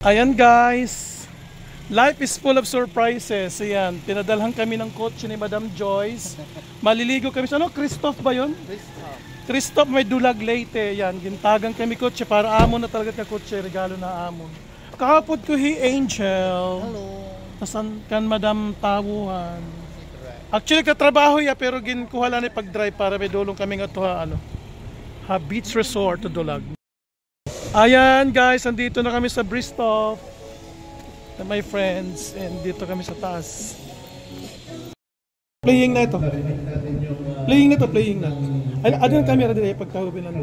Ayan guys, life is full of surprises. Ayan, pinadalhan kami ng kotse ni Madam Joyce. Maliligo kami sa Christoph ba yun? Christoph may dulag Leyte. Ayan, gintagan kami kotse para amon na talaga ka kotse, regalo na amon. Kahapon ko Angel. Hello. Tasan kan Madam Tawuhan. Actually katrabaho ya pero ginkuha lang ni pag-drive para may dulong kami nga to ha beach resort to Dulag. Ayan guys, andito na kami sa Bristol na my friends, and dito kami sa taas. Playing na ito. Playing na. Ano yung camera dito pagtahubin lang.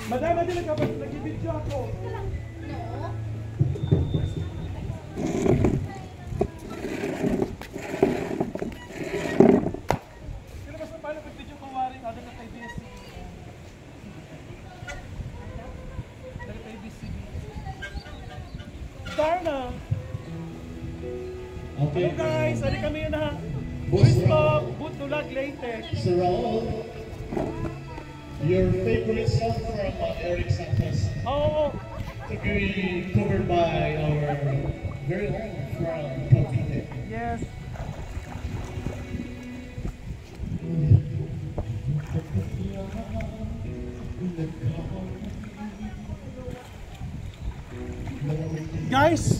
Madam, nag-video ako. Darna. Okay. Hello guys, ari kami na. Bristol, Dulag, Leyte. Sarol, your favorite song from Eric Santos. Oh. To be covered by our very own from Cavite. Yes. Guys,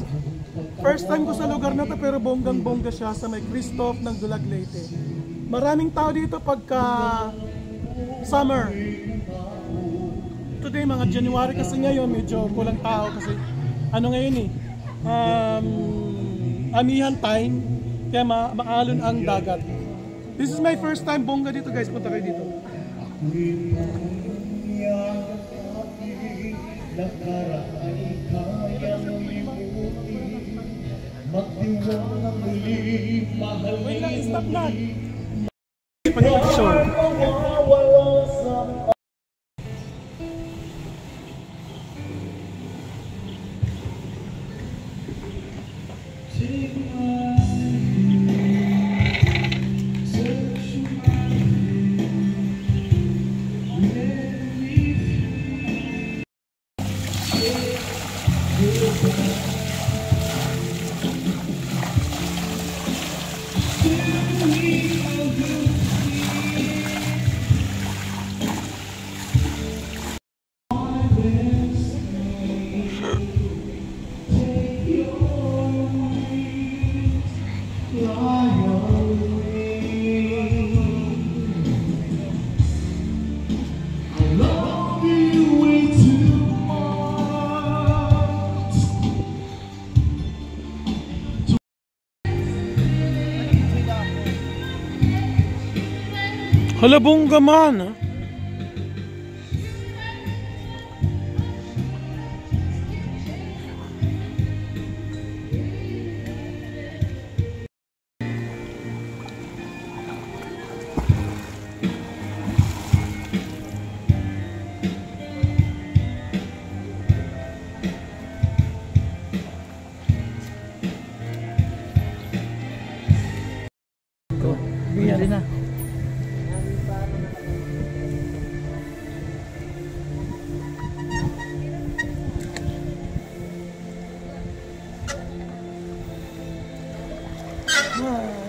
first time ko sa lugar na to pero bonggang-bongga siya sa may Christoph ng Dulag, Leyte. Maraming tao dito pagka summer. Today mga January kasi ngayon medyo kulang tao kasi ngayon amihan time kaya maalon ang dagat. This is my first time bongga dito guys, punta kayo dito. Wait lang, stop na. Pag-picture. Hala, bongga man, ha? Biyari na. Wow.